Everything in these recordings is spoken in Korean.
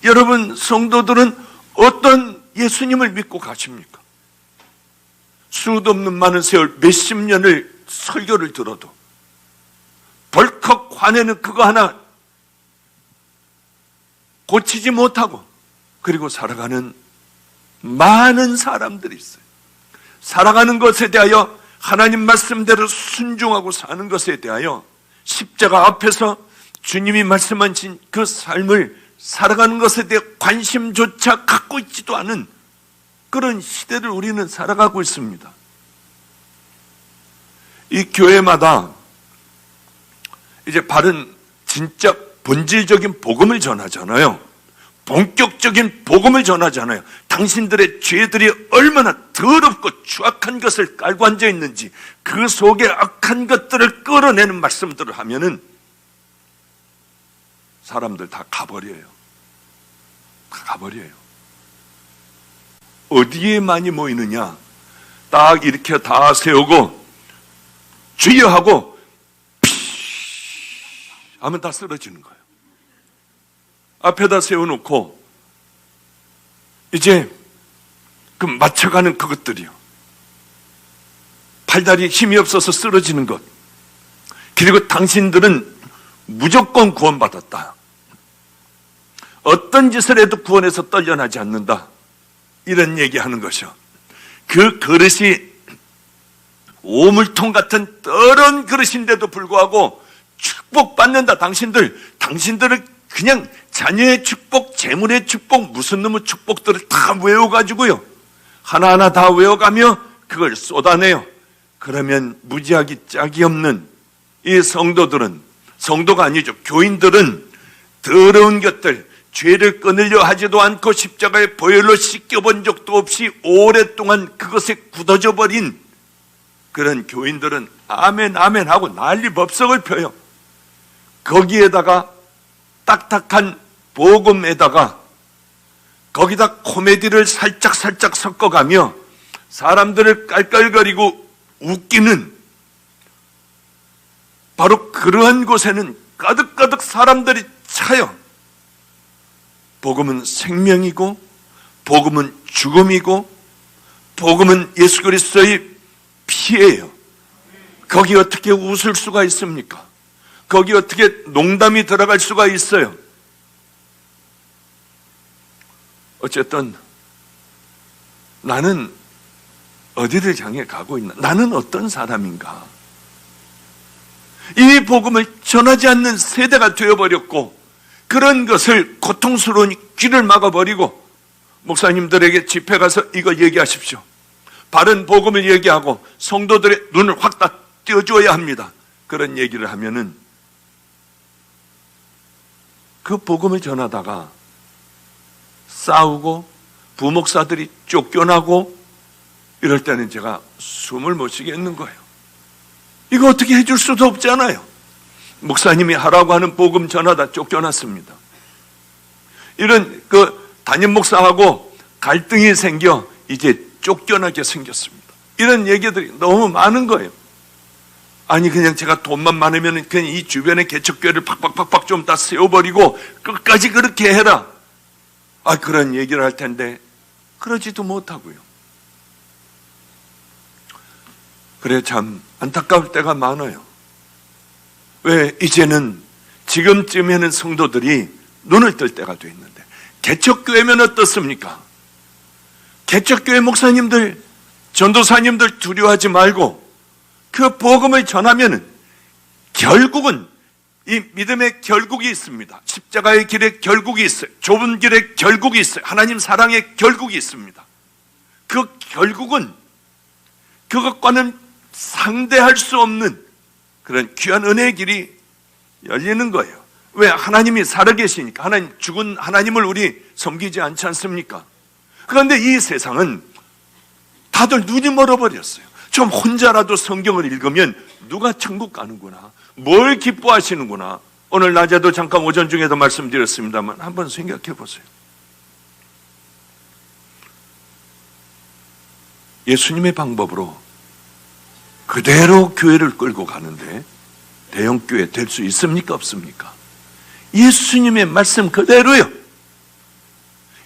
여러분 성도들은 어떤 예수님을 믿고 가십니까? 수도 없는 많은 세월 몇십 년을 설교를 들어도 벌컥 화내는 그거 하나 고치지 못하고 그리고 살아가는 많은 사람들이 있어요. 살아가는 것에 대하여 하나님 말씀대로 순종하고 사는 것에 대하여 십자가 앞에서 주님이 말씀하신 그 삶을 살아가는 것에 대해 관심조차 갖고 있지도 않은 그런 시대를 우리는 살아가고 있습니다. 이 교회마다 이제 바른 진짜 본질적인 복음을 전하잖아요. 본격적인 복음을 전하잖아요. 당신들의 죄들이 얼마나 더럽고 추악한 것을 깔고 앉아 있는지 그 속에 악한 것들을 끌어내는 말씀들을 하면은 사람들 다 가버려요. 다 가버려요. 어디에 많이 모이느냐? 딱 이렇게 다 세우고 주여 하고 피 하면 다 쓰러지는 거예요. 앞에다 세워놓고 이제 그 맞춰가는 그것들이요. 팔다리에 힘이 없어서 쓰러지는 것. 그리고 당신들은 무조건 구원받았다. 어떤 짓을 해도 구원에서 떨려나지 않는다. 이런 얘기하는 것이요. 그 그릇이 오물통 같은 더러운 그릇인데도 불구하고 축복받는다. 당신들은 그냥 자녀의 축복, 재물의 축복, 무슨 놈의 축복들을 다 외워가지고요. 하나하나 다 외워가며 그걸 쏟아내요. 그러면 무지하기 짝이 없는 이 성도가 아니죠. 교인들은 더러운 것들, 죄를 끊으려 하지도 않고 십자가에 보혈로 씻겨본 적도 없이 오랫동안 그것에 굳어져 버린 그런 교인들은 아멘 아멘 하고 난리법석을 펴요. 거기에다가 딱딱한 복음에다가 거기다 코미디를 살짝 섞어가며 사람들을 깔깔거리고 웃기는 바로 그러한 곳에는 가득가득 사람들이 차요. 복음은 생명이고 복음은 죽음이고 복음은 예수 그리스도의 피예요. 거기 어떻게 웃을 수가 있습니까? 거기 어떻게 농담이 들어갈 수가 있어요? 어쨌든 나는 어디를 향해 가고 있나? 나는 어떤 사람인가? 이 복음을 전하지 않는 세대가 되어버렸고 그런 것을 고통스러운 귀를 막아버리고 목사님들에게 집회 가서 이거 얘기하십시오. 바른 복음을 얘기하고 성도들의 눈을 확 다 띄워줘야 합니다. 그런 얘기를 하면은 그 복음을 전하다가 싸우고 부목사들이 쫓겨나고 이럴 때는 제가 숨을 못 쉬겠는 거예요. 이거 어떻게 해줄 수도 없잖아요. 목사님이 하라고 하는 복음 전하다 쫓겨났습니다. 이런 담임 목사하고 갈등이 생겨 이제 쫓겨나게 생겼습니다. 이런 얘기들이 너무 많은 거예요. 아니 그냥 제가 돈만 많으면 그냥 이 주변의 개척교회를 팍팍팍팍 좀 다 세워버리고 끝까지 그렇게 해라. 그런 얘기를 할 텐데 그러지도 못하고요. 그래 참 안타까울 때가 많아요. 왜 이제는 지금쯤에는 성도들이 눈을 뜰 때가 돼 있는데 개척교회면 어떻습니까? 개척교회 목사님들, 전도사님들 두려워하지 말고 그 복음을 전하면은 결국은 이 믿음의 결국이 있습니다. 십자가의 길에 결국이 있어요. 좁은 길에 결국이 있어요. 하나님 사랑의 결국이 있습니다. 그 결국은 그것과는 상대할 수 없는 그런 귀한 은혜의 길이 열리는 거예요. 왜? 하나님이 살아계시니까. 죽은 하나님을 우리 섬기지 않지 않습니까? 그런데 이 세상은 다들 눈이 멀어버렸어요. 좀 혼자라도 성경을 읽으면 누가 천국 가는구나, 뭘 기뻐하시는구나. 오늘 낮에도 잠깐 오전 중에도 말씀드렸습니다만 한번 생각해 보세요. 예수님의 방법으로 그대로 교회를 끌고 가는데 대형교회 될 수 있습니까? 없습니까? 예수님의 말씀 그대로요.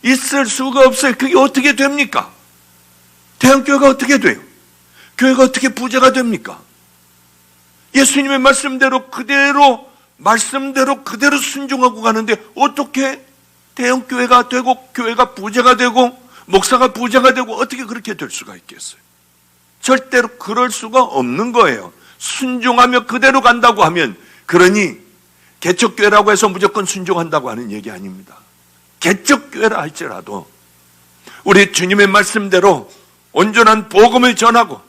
있을 수가 없어요. 그게 어떻게 됩니까? 대형교회가 어떻게 돼요? 교회가 어떻게 부자가 됩니까? 예수님의 말씀대로 그대로 순종하고 가는데 어떻게 대형교회가 되고 교회가 부자가 되고 목사가 부자가 되고 어떻게 그렇게 될 수가 있겠어요? 절대로 그럴 수가 없는 거예요. 순종하며 그대로 간다고 하면, 그러니 개척교회라고 해서 무조건 순종한다고 하는 얘기 아닙니다. 개척교회라 할지라도 우리 주님의 말씀대로 온전한 복음을 전하고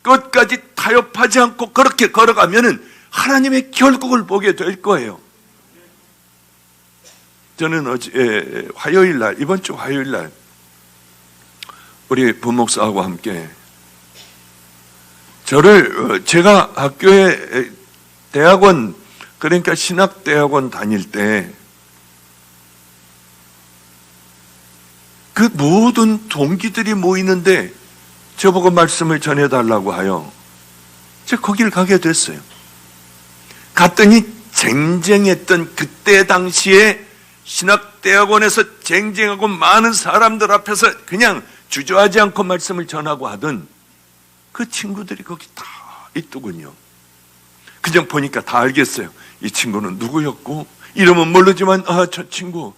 끝까지 타협하지 않고 그렇게 걸어가면은 하나님의 결국을 보게 될 거예요. 저는 이번 주 화요일 날 우리 부목사하고 함께 제가 학교에 대학원, 그러니까 신학대학원 다닐 때 그 모든 동기들이 모이는데 저보고 말씀을 전해달라고 하여 제가 거기를 가게 됐어요. 갔더니 쟁쟁했던 그때 당시에 신학대학원에서 쟁쟁하고 많은 사람들 앞에서 그냥 주저하지 않고 말씀을 전하고 하던 그 친구들이 거기 다 있더군요. 그냥 보니까 다 알겠어요. 이 친구는 누구였고, 이름은 모르지만 저 친구,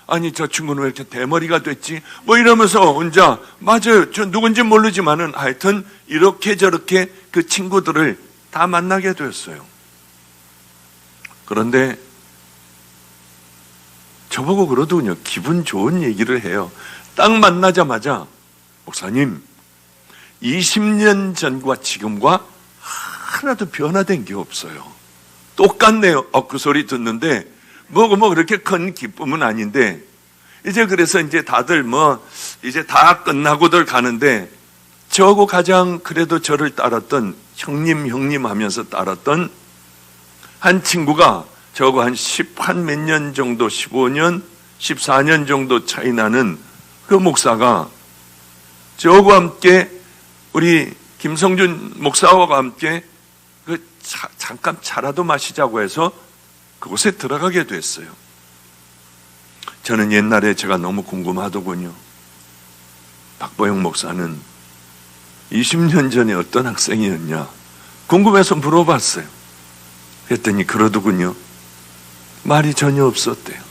아니 저 친구는 왜 이렇게 대머리가 됐지? 뭐 이러면서 혼자, 맞아요, 저 누군지 모르지만은 하여튼 이렇게 저렇게 그 친구들을 다 만나게 되었어요. 그런데 저보고 그러더군요. 기분 좋은 얘기를 해요. 딱 만나자마자, 목사님, 20년 전과 지금과 하나도 변화된 게 없어요. 똑같네요. 그 소리 듣는데 뭐 그렇게 큰 기쁨은 아닌데, 이제 그래서 이제 다들 이제 다 끝나고들 가는데, 저하고 가장 그래도 저를 따랐던 형님 하면서 따랐던 한 친구가 저하고 한 몇 년 정도, 15년, 14년 정도 차이 나는 그 목사가 저하고 함께 우리 김성준 목사와 함께 잠깐 차라도 마시자고 해서 그곳에 들어가게 됐어요. 저는 옛날에 제가 너무 궁금하더군요. 박보영 목사는 20년 전에 어떤 학생이었냐 궁금해서 물어봤어요. 그랬더니 그러더군요. 말이 전혀 없었대요.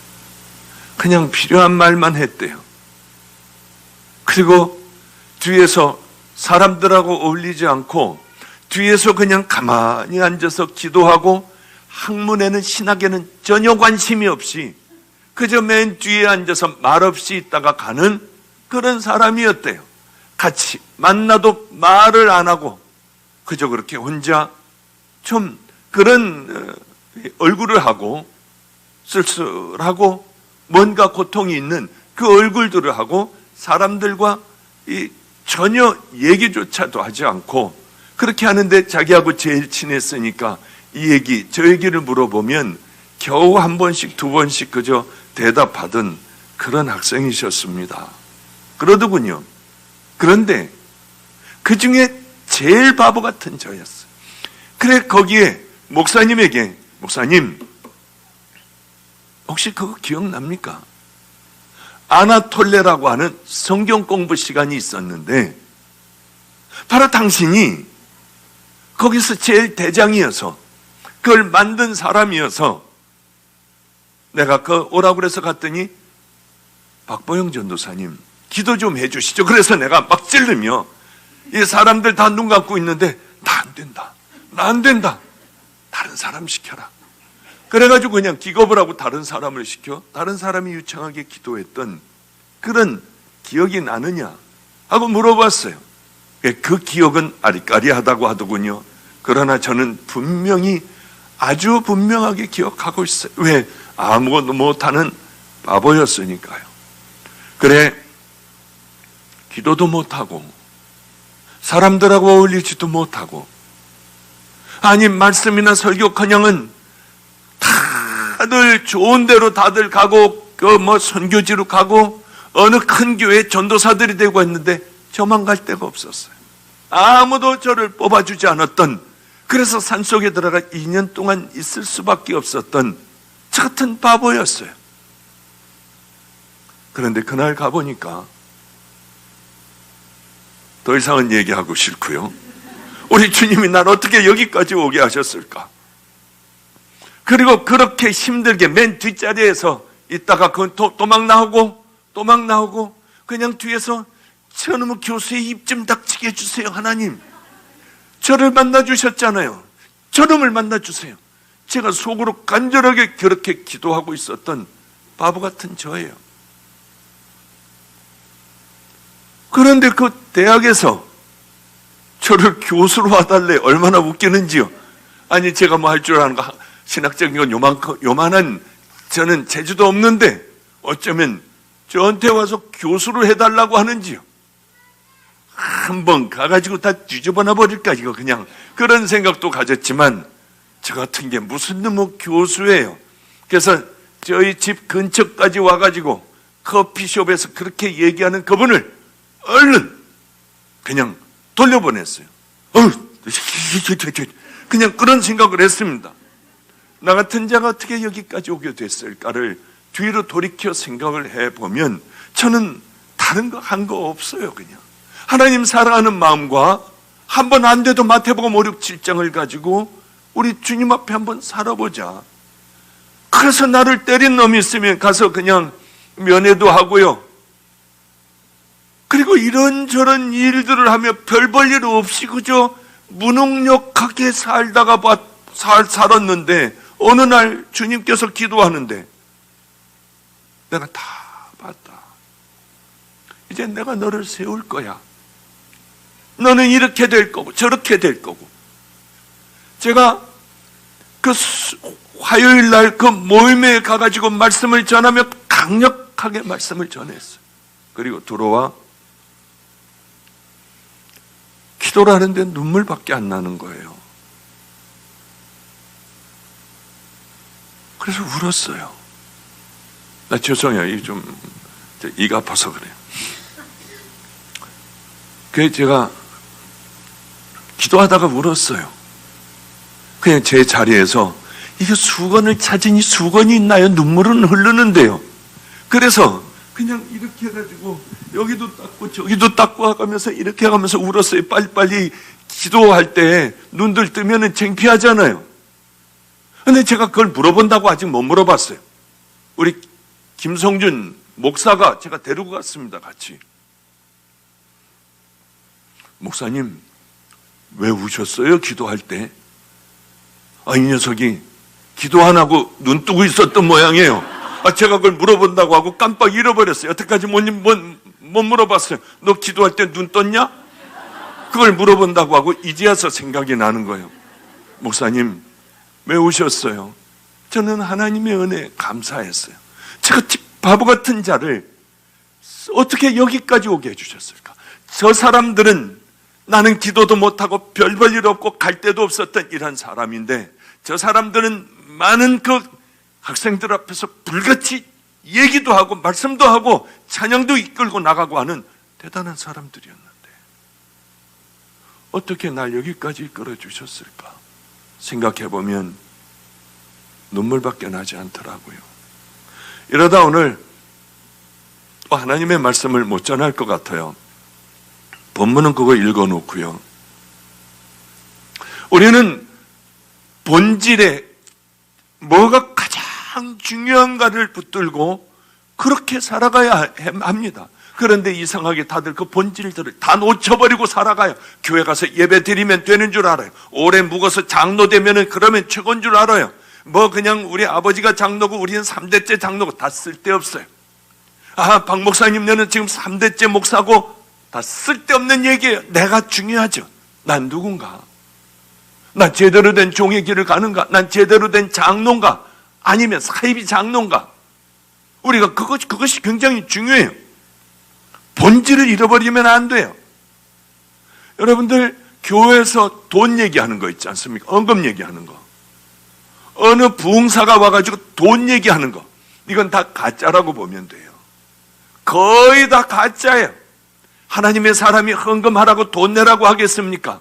그냥 필요한 말만 했대요. 그리고 뒤에서 사람들하고 어울리지 않고 뒤에서 그냥 가만히 앉아서 기도하고, 학문에는 신학에는 전혀 관심이 없이 그저 맨 뒤에 앉아서 말없이 있다가 가는 그런 사람이었대요. 같이 만나도 말을 안 하고 그저 그렇게 혼자 좀 그런 얼굴을 하고 쓸쓸하고 뭔가 고통이 있는 그 얼굴들을 하고 사람들과 전혀 얘기조차도 하지 않고 그렇게 하는데, 자기하고 제일 친했으니까 이 얘기 저 얘기를 물어보면 겨우 한 번씩 두 번씩 그저 대답하던 그런 학생이셨습니다. 그러더군요. 그런데 그 중에 제일 바보 같은 저였어요. 그래 거기에 목사님에게, 목사님 혹시 그거 기억납니까? 아나톨레라고 하는 성경 공부 시간이 있었는데 바로 당신이 거기서 제일 대장이어서 그걸 만든 사람이어서 내가 오라고 그래서 갔더니 박보영 전도사님 기도 좀 해주시죠. 그래서 내가 막 찌르며 이 사람들 다 눈 감고 있는데 나 안 된다. 다른 사람 시켜라. 그래가지고 그냥 기겁을 하고 다른 사람을 시켜 다른 사람이 유창하게 기도했던 그런 기억이 나느냐 하고 물어봤어요. 그 기억은 아리까리하다고 하더군요. 그러나 저는 아주 분명하게 기억하고 있어요. 왜? 아무것도 못하는 바보였으니까요. 그래 기도도 못하고 사람들하고 어울리지도 못하고, 아니 말씀이나 설교커녕은 다들 좋은 데로 다들 가고 선교지로 가고 어느 큰 교회 전도사들이 되고 했는데 저만 갈 데가 없었어요. 아무도 저를 뽑아주지 않았던, 그래서 산속에 들어가 2년 동안 있을 수밖에 없었던 저 같은 바보였어요. 그런데 그날 가보니까 더 이상은 얘기하고 싫고요. 우리 주님이 날 어떻게 여기까지 오게 하셨을까? 그리고 그렇게 힘들게 맨 뒷자리에서 있다가 그 도망 나오고 그냥 뒤에서 저놈의 교수의 입 좀 닥치게 해주세요. 하나님, 저를 만나주셨잖아요. 저놈을 만나주세요. 제가 속으로 간절하게 그렇게 기도하고 있었던 바보 같은 저예요. 그런데 그 대학에서 저를 교수로 와달래. 얼마나 웃기는지요. 아니, 제가 뭐 할 줄 아는 거, 신학적인 건 요만한 저는 재주도 없는데 어쩌면 저한테 와서 교수를 해달라고 하는지요. 한번 가가지고 다 뒤집어놔 버릴까, 이거 그냥. 그런 생각도 가졌지만 저 같은 게 무슨 뭐 교수예요. 그래서 저희 집 근처까지 와가지고 커피숍에서 그렇게 얘기하는 그분을 얼른 그냥 돌려보냈어요. 그냥 그런 생각을 했습니다. 나 같은 자가 어떻게 여기까지 오게 됐을까를 뒤로 돌이켜 생각을 해보면 저는 다른 거 한 거 없어요. 그냥 하나님 사랑하는 마음과 한번 안 돼도 마태복음 5, 6, 7장을 가지고 우리 주님 앞에 한번 살아보자. 그래서 나를 때린 놈이 있으면 가서 그냥 면회도 하고요. 그리고 이런저런 일들을 하며 별 볼 일 없이 그저 무능력하게 살다가 살았는데 어느 날 주님께서 기도하는데 내가 다 봤다. 이제 내가 너를 세울 거야. 너는 이렇게 될 거고 저렇게 될 거고. 제가 그 화요일 날 그 모임에 가가지고 말씀을 전하며 강력하게 말씀을 전했어요. 그리고 들어와 기도를 하는데 눈물밖에 안 나는 거예요. 그래서 울었어요. 나 죄송해요. 이가 아파서 그래요. 그래서 제가 기도하다가 울었어요. 그냥 제 자리에서 이게 수건을 찾으니 수건이 있나요? 눈물은 흐르는데요. 그래서 그냥 이렇게 해가지고 여기도 닦고 저기도 닦고 하면서 이렇게 하면서 울었어요. 빨리빨리 기도할 때 눈들 뜨면은 창피하잖아요. 근데 제가 그걸 물어본다고 아직 못 물어봤어요. 우리 김성준 목사가 제가 데리고 갔습니다. 같이. 목사님, 왜 우셨어요? 기도할 때. 이 녀석이 기도 안 하고 눈 뜨고 있었던 모양이에요. 제가 그걸 물어본다고 하고 깜빡 잃어버렸어요. 여태까지 못 물어봤어요. 너 기도할 때 눈 떴냐? 그걸 물어본다고 하고 이제야서 생각이 나는 거예요. 목사님, 왜 우셨어요? 저는 하나님의 은혜에 감사했어요. 제가 바보 같은 자를 어떻게 여기까지 오게 해주셨을까? 저 사람들은 나는 기도도 못하고 별 볼 일 없고 갈 데도 없었던 이런 사람인데 저 사람들은 많은 그 학생들 앞에서 불같이 얘기도 하고 말씀도 하고 찬양도 이끌고 나가고 하는 대단한 사람들이었는데 어떻게 날 여기까지 이끌어 주셨을까 생각해보면 눈물밖에 나지 않더라고요. 이러다 오늘 또 하나님의 말씀을 못 전할 것 같아요. 본문은 그거 읽어놓고요. 우리는 본질에 뭐가 가장 중요한가를 붙들고 그렇게 살아가야 합니다. 그런데 이상하게 다들 그 본질들을 다 놓쳐버리고 살아가요. 교회 가서 예배 드리면 되는 줄 알아요. 오래 묵어서 장로 되면은 그러면 최고인 줄 알아요. 뭐 그냥 우리 아버지가 장로고 우리는 3대째 장로고 다 쓸데없어요. 박 목사님 너는 지금 3대째 목사고 다 쓸데없는 얘기예요. 내가 중요하죠. 난 누군가? 난 제대로 된 종의 길을 가는가? 난 제대로 된 장로인가? 아니면 사이비 장로인가? 우리가 그것이 굉장히 중요해요. 본질을 잃어버리면 안 돼요. 여러분들 교회에서 돈 얘기하는 거 있지 않습니까? 헌금 얘기하는 거. 어느 부흥사가 와가지고 돈 얘기하는 거. 이건 다 가짜라고 보면 돼요. 거의 다 가짜예요. 하나님의 사람이 헌금하라고 돈 내라고 하겠습니까?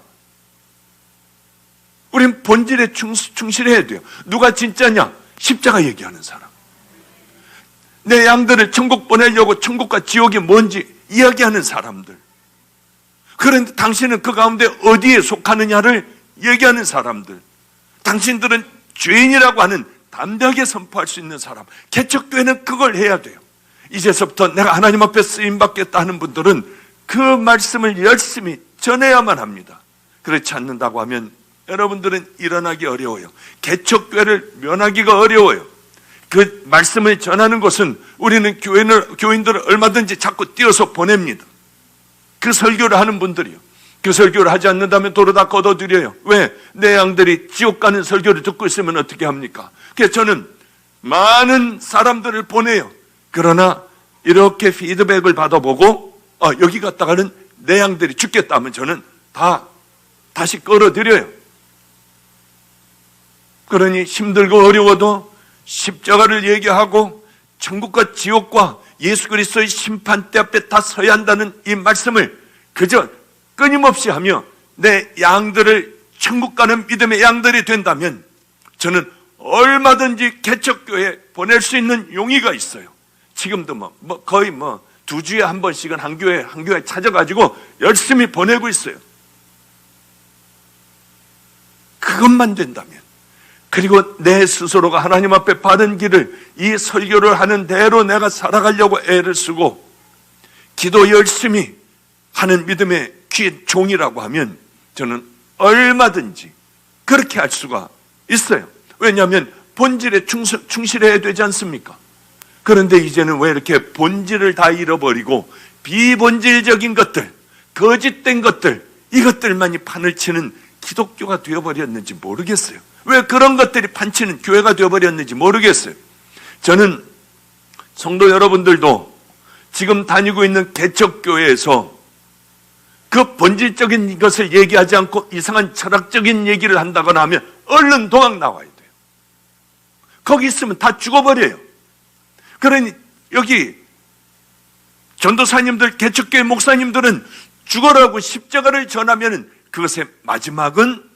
우린 본질에 충실해야 돼요. 누가 진짜냐? 십자가 얘기하는 사람. 내 양들을 천국 보내려고 천국과 지옥이 뭔지 이야기하는 사람들. 그런데 당신은 그 가운데 어디에 속하느냐를 얘기하는 사람들. 당신들은 죄인이라고 하는 담대하게 선포할 수 있는 사람. 개척교회는 그걸 해야 돼요. 이제서부터 내가 하나님 앞에 쓰임받겠다 하는 분들은 그 말씀을 열심히 전해야만 합니다. 그렇지 않는다고 하면 여러분들은 일어나기 어려워요. 개척교회를 면하기가 어려워요. 그 말씀을 전하는 것은 우리는 교인들을 얼마든지 자꾸 띄어서 보냅니다. 그 설교를 하는 분들이요. 그 설교를 하지 않는다면 도로 다 걷어들여요. 왜? 내 양들이 지옥 가는 설교를 듣고 있으면 어떻게 합니까? 그래서 저는 많은 사람들을 보내요. 그러나 이렇게 피드백을 받아보고 여기 갔다가는 내 양들이 죽겠다 하면 저는 다시 끌어들여요. 그러니 힘들고 어려워도 십자가를 얘기하고 천국과 지옥과 예수 그리스도의 심판대 앞에 다 서야 한다는 이 말씀을 그저 끊임없이 하며 내 양들을 천국 가는 믿음의 양들이 된다면 저는 얼마든지 개척교회에 보낼 수 있는 용의가 있어요. 지금도 거의 2주에 한 번씩은 한 교회 찾아가지고 열심히 보내고 있어요. 그것만 된다면, 그리고 내 스스로가 하나님 앞에 바른 길을 이 설교를 하는 대로 내가 살아가려고 애를 쓰고 기도 열심히 하는 믿음의 귀의 종이라고 하면 저는 얼마든지 그렇게 할 수가 있어요. 왜냐하면 본질에 충실해야 되지 않습니까? 그런데 이제는 왜 이렇게 본질을 다 잃어버리고 비본질적인 것들, 거짓된 것들, 이것들만이 판을 치는 기독교가 되어버렸는지 모르겠어요. 왜 그런 것들이 판치는 교회가 되어버렸는지 모르겠어요. 저는 성도 여러분들도 지금 다니고 있는 개척교회에서 그 본질적인 것을 얘기하지 않고 이상한 철학적인 얘기를 한다거나 하면 얼른 도망 나와야 돼요. 거기 있으면 다 죽어버려요. 그러니 여기 전도사님들, 개척교회 목사님들은 죽어라고 십자가를 전하면 그것의 마지막은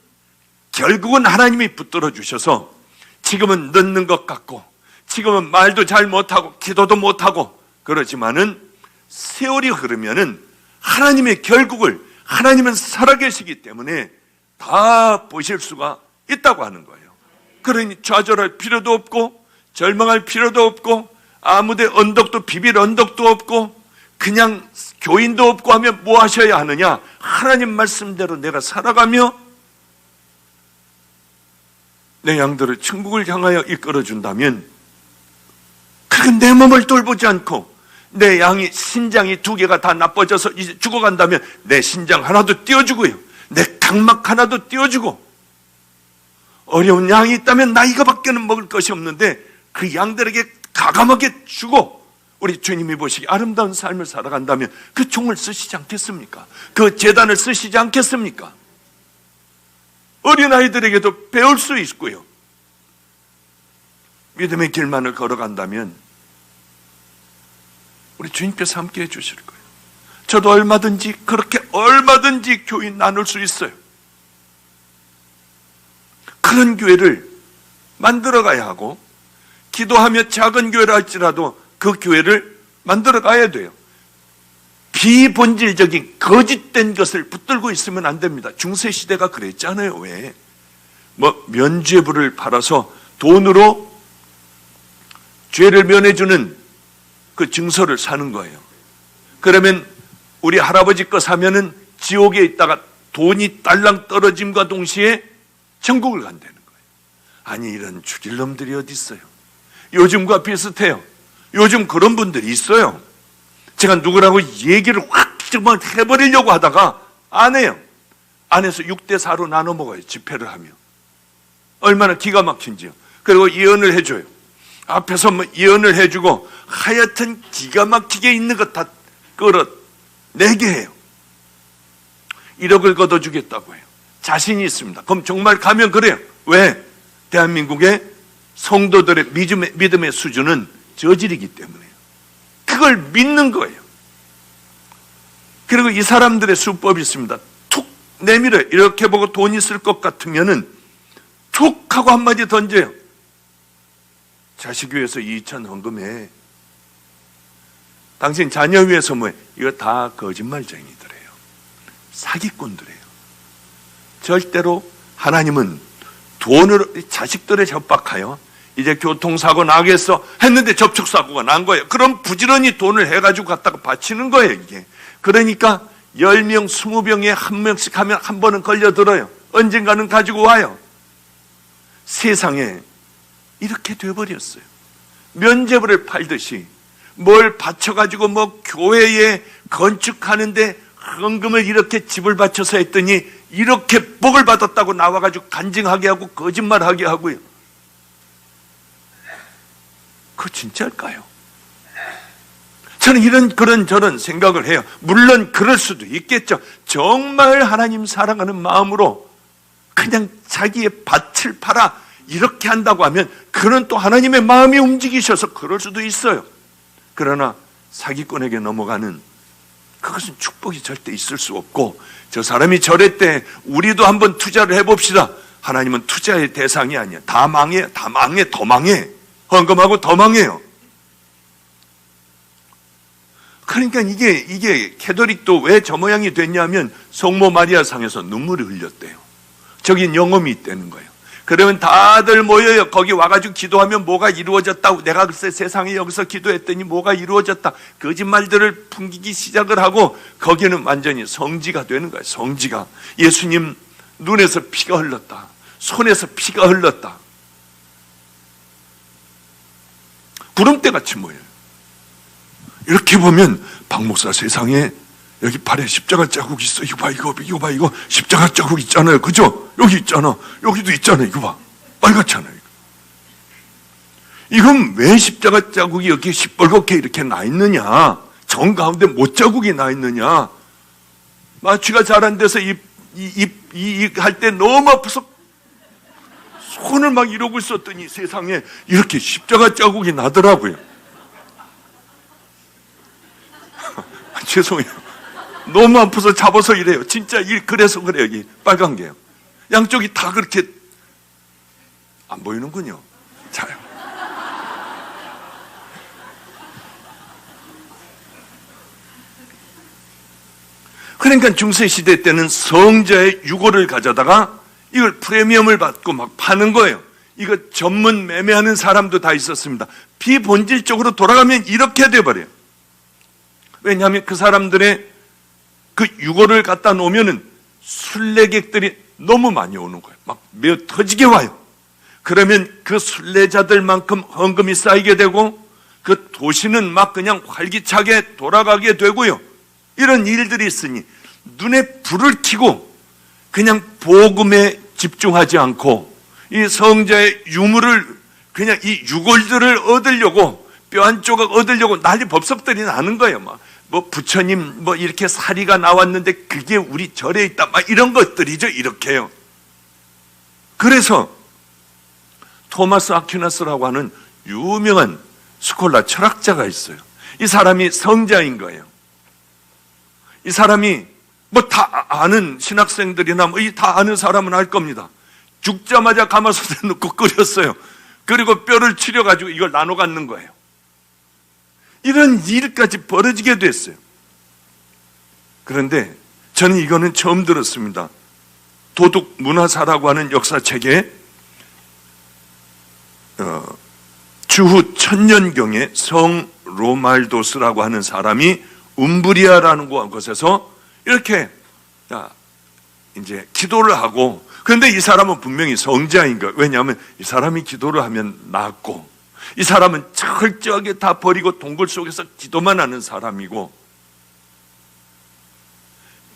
결국은 하나님이 붙들어 주셔서 지금은 늦는 것 같고 지금은 말도 잘 못하고 기도도 못하고 그러지만은 세월이 흐르면은 하나님의 결국을, 하나님은 살아계시기 때문에 다 보실 수가 있다고 하는 거예요. 그러니 좌절할 필요도 없고 절망할 필요도 없고 아무데 언덕도 비빌 언덕도 없고 그냥 교인도 없고 하면 뭐 하셔야 하느냐? 하나님 말씀대로 내가 살아가며 내 양들을 천국을 향하여 이끌어준다면, 그렇게 내 몸을 돌보지 않고 내 양이 신장이 2개가 다 나빠져서 이제 죽어간다면 내 신장 하나도 띄워주고요, 내 각막 하나도 띄워주고, 어려운 양이 있다면 나 이거밖에는 먹을 것이 없는데 그 양들에게 가감하게 주고 우리 주님이 보시기 아름다운 삶을 살아간다면 그 종을 쓰시지 않겠습니까? 그 제단을 쓰시지 않겠습니까? 어린아이들에게도 배울 수 있고요. 믿음의 길만을 걸어간다면 우리 주님께서 함께 해주실 거예요. 저도 얼마든지 교인 나눌 수 있어요. 그런 교회를 만들어 가야 하고, 기도하며 작은 교회를 할지라도 그 교회를 만들어 가야 돼요. 비본질적인 거짓된 것을 붙들고 있으면 안 됩니다. 중세시대가 그랬잖아요. 왜? 면죄부를 팔아서 돈으로 죄를 면해주는 그 증서를 사는 거예요. 그러면 우리 할아버지 거 사면은 지옥에 있다가 돈이 딸랑 떨어짐과 동시에 천국을 간다는 거예요. 아니, 이런 주질놈들이 어디 있어요? 요즘과 비슷해요. 요즘 그런 분들이 있어요. 제가 누구라고 얘기를 확 정말 해버리려고 하다가 안 해요. 안에서 6대4로 나눠 먹어요. 집회를 하며. 얼마나 기가 막힌지요. 그리고 예언을 해줘요. 앞에서 예언을 해주고 하여튼 기가 막히게 있는 것 다 끌어내게 해요. 1억을 걷어주겠다고 해요. 자신이 있습니다. 그럼 정말 가면 그래요. 왜? 대한민국의 성도들의 믿음의 수준은 저질이기 때문에요. 그걸 믿는 거예요. 그리고 이 사람들의 수법이 있습니다. 툭 내밀어요. 이렇게 보고 돈 있을 것 같으면은 툭 하고 한마디 던져요. 자식 위해서 2천 헌금해. 당신 자녀 위해서 뭐해? 이거 다 거짓말쟁이들이에요. 사기꾼들이에요. 절대로 하나님은 돈으로 자식들에 협박하여 이제 교통사고 나겠어 했는데 접촉사고가 난 거예요. 그럼 부지런히 돈을 해가지고 갖다가 바치는 거예요, 이게. 그러니까 10명, 20명에 한 명씩 하면 한 번은 걸려들어요. 언젠가는 가지고 와요. 세상에 이렇게 돼버렸어요. 면제부를 팔듯이 뭘 바쳐가지고 뭐 교회에 건축하는데 헌금을 이렇게 집을 바쳐서 했더니 이렇게 복을 받았다고 나와가지고 간증하게 하고 거짓말하게 하고요. 그거 진짜일까요? 저는 저런 생각을 해요. 물론 그럴 수도 있겠죠. 정말 하나님 사랑하는 마음으로 그냥 자기의 밭을 팔아 이렇게 한다고 하면 그는 또 하나님의 마음이 움직이셔서 그럴 수도 있어요. 그러나 사기꾼에게 넘어가는 그것은 축복이 절대 있을 수 없고, 저 사람이 저랬대, 우리도 한번 투자를 해봅시다. 하나님은 투자의 대상이 아니야. 다 망해, 더 망해. 헌금하고 더 망해요. 그러니까 이게 캐톨릭도 왜 저 모양이 됐냐면 성모 마리아 상에서 눈물을 흘렸대요. 저긴 영험이 있다는 거예요. 그러면 다들 모여요. 거기 와가지고 기도하면 뭐가 이루어졌다고. 내가 글쎄 세상에 여기서 기도했더니 뭐가 이루어졌다. 거짓말들을 풍기기 시작을 하고 거기는 완전히 성지가 되는 거예요. 성지가. 예수님 눈에서 피가 흘렀다. 손에서 피가 흘렀다. 구름대같이 모여요. 이렇게 보면 박 목사 세상에 여기 발에 십자가 자국 있어. 이거 봐, 이거 십자가 자국 있잖아요. 그죠? 여기 있잖아. 여기도 있잖아. 이거 봐. 빨갛잖아요. 이건 왜 십자가 자국이 여기 시뻘겋게 이렇게 나 있느냐? 정 가운데 못 자국이 나 있느냐? 마취가 잘 안 돼서 할 때 너무 아파서 손을 막 이러고 있었더니 세상에 이렇게 십자가 자국이 나더라고요. 죄송해요. 너무 아파서 잡아서 이래요. 진짜 그래서 그래요. 여기 빨간 게요. 양쪽이 다 그렇게 안 보이는군요. 잘. 그러니까 중세시대 때는 성자의 유골을 가져다가 이걸 프리미엄을 받고 막 파는 거예요. 이거 전문 매매하는 사람도 다 있었습니다. 비본질적으로 돌아가면 이렇게 돼버려요. 왜냐하면 그 사람들의 그 유골을 갖다 놓으면은 순례객들이 너무 많이 오는 거예요. 막 매어 터지게 와요. 그러면 그 순례자들만큼 헌금이 쌓이게 되고 그 도시는 막 그냥 활기차게 돌아가게 되고요. 이런 일들이 있으니 눈에 불을 켜고 그냥 복음에 집중하지 않고 이 성자의 유물을 그냥 이 유골들을 얻으려고 뼈 한 조각 얻으려고 난리 법석들이 나는 거예요. 뭐 부처님 뭐 이렇게 사리가 나왔는데 그게 우리 절에 있다 막 이런 것들이죠. 이렇게요. 그래서 토마스 아퀴나스라고 하는 유명한 스콜라 철학자가 있어요. 이 사람이 성자인 거예요. 이 사람이 뭐 다 아는 신학생들이나 뭐 다 아는 사람은 알 겁니다. 죽자마자 가마솥에 넣고 끓였어요. 그리고 뼈를 추려가지고 이걸 나눠 갖는 거예요. 이런 일까지 벌어지게 됐어요. 그런데 저는 이거는 처음 들었습니다. 도둑 문화사라고 하는 역사책에 주후 1000년경에 성 로말도스라고 하는 사람이 움브리아라는 곳에서 이렇게 이제 기도를 하고, 그런데 이 사람은 분명히 성자인 거예요. 왜냐하면 이 사람이 기도를 하면 낫고, 이 사람은 철저하게 다 버리고 동굴 속에서 기도만 하는 사람이고,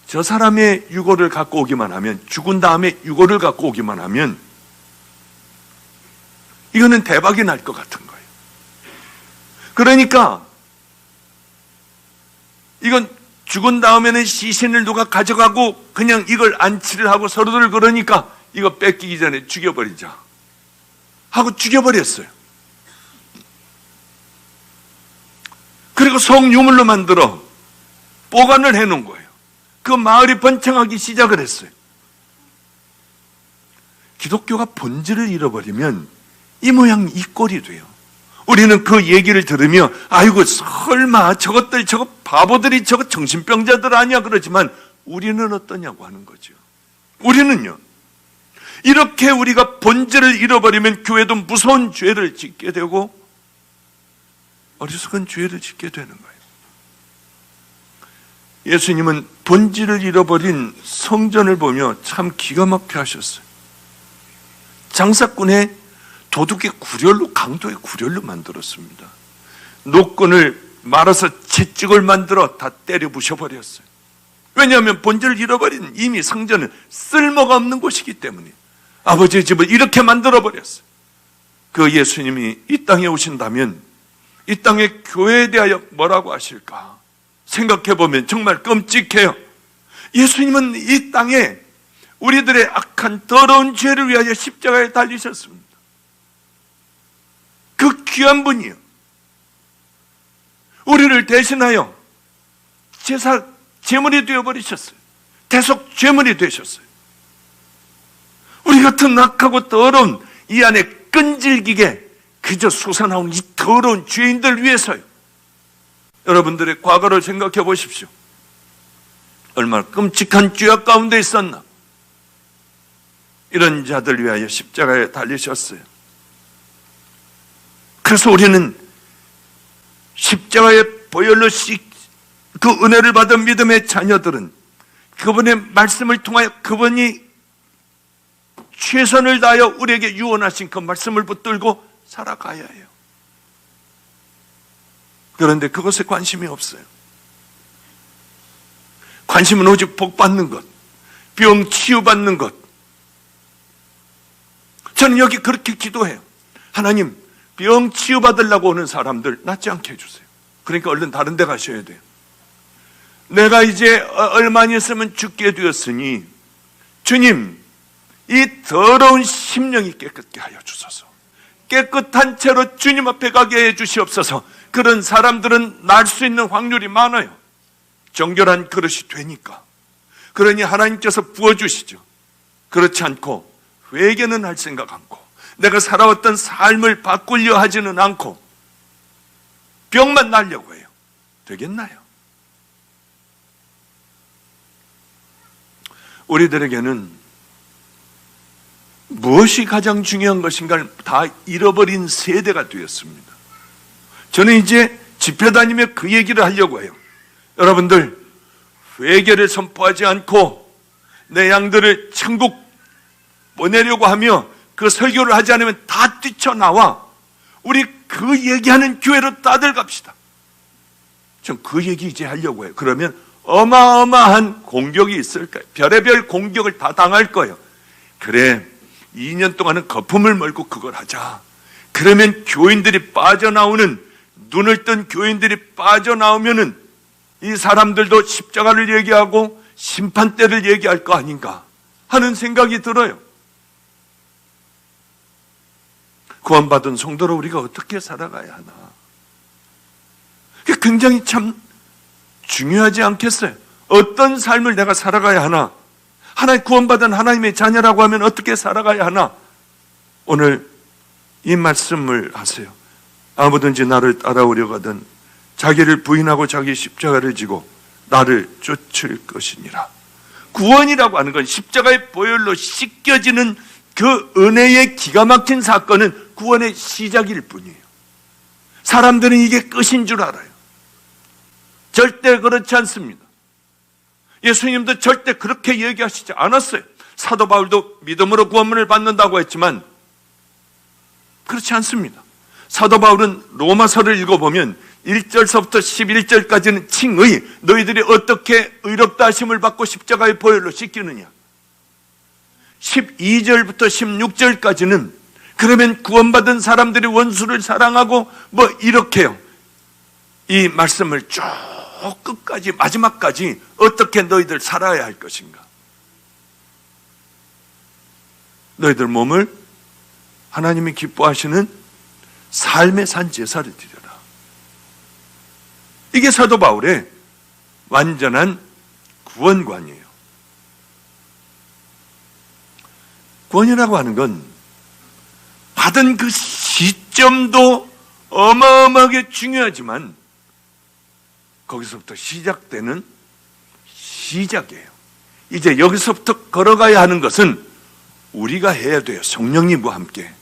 저 사람의 유골을 갖고 오기만 하면, 죽은 다음에 유골을 갖고 오기만 하면 이거는 대박이 날 것 같은 거예요. 그러니까 이건 죽은 다음에는 시신을 누가 가져가고 그냥 이걸 안치를 하고 서로들 그러니까 이거 뺏기기 전에 죽여버리자 하고 죽여버렸어요. 그리고 성유물로 만들어 보관을 해놓은 거예요. 그 마을이 번창하기 시작을 했어요. 기독교가 본질을 잃어버리면 이 모양 이 꼴이 돼요. 우리는 그 얘기를 들으며 아이고 설마 저것들 저거 바보들이 저거 정신병자들 아니야 그러지만 우리는 어떠냐고 하는 거죠. 우리는요, 이렇게 우리가 본질을 잃어버리면 교회도 무서운 죄를 짓게 되고 어리석은 죄를 짓게 되는 거예요. 예수님은 본질을 잃어버린 성전을 보며 참 기가 막히게 하셨어요. 장사꾼의 도둑의 구렬로, 강도의 구렬로 만들었습니다. 노끈을 말아서 채찍을 만들어 다 때려 부셔버렸어요. 왜냐하면 본질을 잃어버린 이미 성전은 쓸모가 없는 곳이기 때문에 아버지의 집을 이렇게 만들어버렸어요. 그 예수님이 이 땅에 오신다면 이 땅의 교회에 대하여 뭐라고 하실까 생각해보면 정말 끔찍해요. 예수님은 이 땅에 우리들의 악한 더러운 죄를 위하여 십자가에 달리셨습니다. 그 귀한 분이요, 우리를 대신하여 제물이 되어버리셨어요. 대속 제물이 되셨어요. 우리 같은 악하고 더러운 이 안에 끈질기게 그저 솟아나온 이 더러운 죄인들 위해서요. 여러분들의 과거를 생각해 보십시오. 얼마나 끔찍한 죄악 가운데 있었나. 이런 자들 위하여 십자가에 달리셨어요. 그래서 우리는 십자가의 보혈로 그 은혜를 받은 믿음의 자녀들은 그분의 말씀을 통하여 그분이 최선을 다하여 우리에게 유언하신 그 말씀을 붙들고 살아가야 해요. 그런데 그것에 관심이 없어요. 관심은 오직 복 받는 것, 병 치유받는 것. 저는 여기 그렇게 기도해요. 하나님, 병 치유받으려고 오는 사람들 낫지 않게 해주세요. 그러니까 얼른 다른 데 가셔야 돼요. 내가 이제 얼마 안 있으면 죽게 되었으니 주님, 이 더러운 심령이 깨끗게 하여 주소서. 깨끗한 채로 주님 앞에 가게 해 주시옵소서. 그런 사람들은 날 수 있는 확률이 많아요. 정결한 그릇이 되니까. 그러니 하나님께서 부어주시죠. 그렇지 않고 회개는 할 생각 않고 내가 살아왔던 삶을 바꾸려 하지는 않고 병만 나려고 해요. 되겠나요? 우리들에게는 무엇이 가장 중요한 것인가를 다 잃어버린 세대가 되었습니다. 저는 이제 집회 다니며 그 얘기를 하려고 해요. 여러분들, 회개를 선포하지 않고 내 양들을 천국 보내려고 하며 그 설교를 하지 않으면 다 뛰쳐나와 우리 그 얘기하는 교회로 다들 갑시다. 전 그 얘기 이제 하려고 해요. 그러면 어마어마한 공격이 있을 거예요. 별의별 공격을 다 당할 거예요. 그래, 2년 동안은 거품을 몰고 그걸 하자. 그러면 교인들이 빠져나오는, 눈을 뜬 교인들이 빠져나오면은 이 사람들도 십자가를 얘기하고 심판대를 얘기할 거 아닌가 하는 생각이 들어요. 구원받은 성도로 우리가 어떻게 살아가야 하나. 그게 굉장히 참 중요하지 않겠어요? 어떤 삶을 내가 살아가야 하나? 하나님 구원받은 하나님의 자녀라고 하면 어떻게 살아가야 하나? 오늘 이 말씀을 하세요. 아무든지 나를 따라오려거든 자기를 부인하고 자기 십자가를 지고 나를 쫓을 것이니라. 구원이라고 하는 건 십자가의 보혈로 씻겨지는 그 은혜의 기가 막힌 사건은 구원의 시작일 뿐이에요. 사람들은 이게 끝인 줄 알아요. 절대 그렇지 않습니다. 예수님도 절대 그렇게 얘기하시지 않았어요. 사도 바울도 믿음으로 구원을 받는다고 했지만 그렇지 않습니다. 사도 바울은 로마서를 읽어보면 1절서부터 11절까지는 칭의, 너희들이 어떻게 의롭다 하심을 받고 십자가의 보혈로 씻기느냐. 12절부터 16절까지는 그러면 구원받은 사람들이 원수를 사랑하고 뭐 이렇게요. 이 말씀을 쭉 끝까지 마지막까지 어떻게 너희들 살아야 할 것인가. 너희들 몸을 하나님이 기뻐하시는 삶의 산 제사를 드려라. 이게 사도 바울의 완전한 구원관이에요. 구원이라고 하는 건 받은 그 시점도 어마어마하게 중요하지만 거기서부터 시작되는 시작이에요. 이제 여기서부터 걸어가야 하는 것은 우리가 해야 돼요. 성령님과 함께.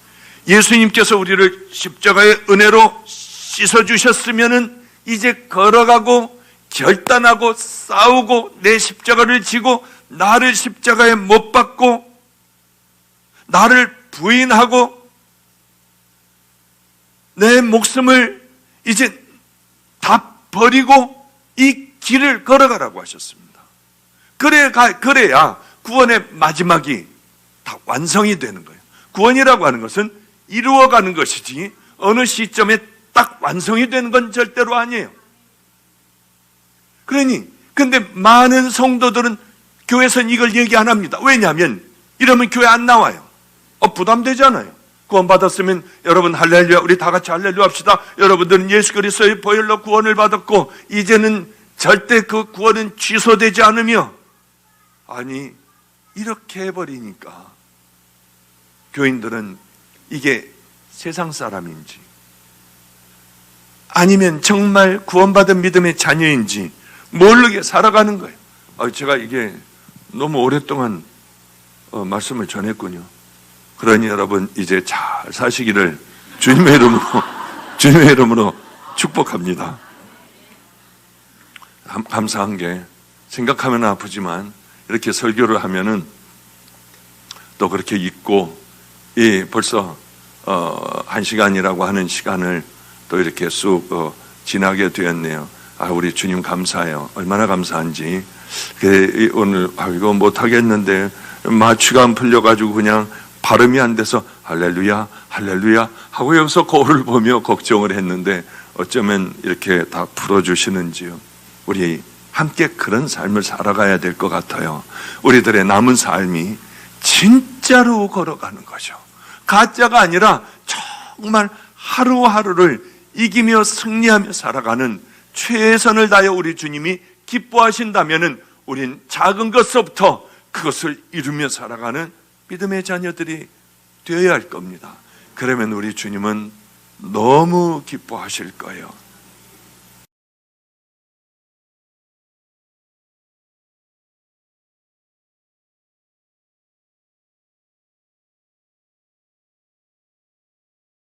예수님께서 우리를 십자가의 은혜로 씻어주셨으면은 이제 걸어가고 결단하고 싸우고 내 십자가를 지고 나를 십자가에 못 박고 나를 부인하고 내 목숨을 이제 다 버리고 이 길을 걸어가라고 하셨습니다. 그래야 구원의 마지막이 다 완성이 되는 거예요. 구원이라고 하는 것은 이루어가는 것이지 어느 시점에 딱 완성이 되는 건 절대로 아니에요. 근데 많은 성도들은 교회에서는 이걸 얘기 안 합니다. 왜냐하면 이러면 교회 안 나와요. 부담되잖아요. 구원 받았으면 여러분 할렐루야, 우리 다 같이 할렐루야 합시다. 여러분들은 예수 그리스도의 보혈로 구원을 받았고 이제는 절대 그 구원은 취소되지 않으며, 아니 이렇게 해버리니까 교인들은 이게 세상 사람인지 아니면 정말 구원받은 믿음의 자녀인지 모르게 살아가는 거예요. 제가 이게 너무 오랫동안 말씀을 전했군요. 그러니 여러분 이제 잘 사시기를 주님의 이름으로 축복합니다. 감사한 게 생각하면 아프지만 이렇게 설교를 하면은 또 그렇게 있고 벌써 1시간이라고 하는 시간을 또 이렇게 쑥 지나게 되었네요. 우리 주님 감사해요. 얼마나 감사한지. 오늘 이거 못하겠는데 마취가 안 풀려가지고 그냥 발음이 안 돼서 할렐루야 할렐루야 하고 여기서 거울을 보며 걱정을 했는데 어쩌면 이렇게 다 풀어주시는지요. 우리 함께 그런 삶을 살아가야 될 것 같아요. 우리들의 남은 삶이 진짜로 걸어가는 거죠. 가짜가 아니라 정말 하루하루를 이기며 승리하며 살아가는 최선을 다해 우리 주님이 기뻐하신다면은 우린 작은 것서부터 그것을 이루며 살아가는 믿음의 자녀들이 되어야 할 겁니다. 그러면 우리 주님은 너무 기뻐하실 거예요.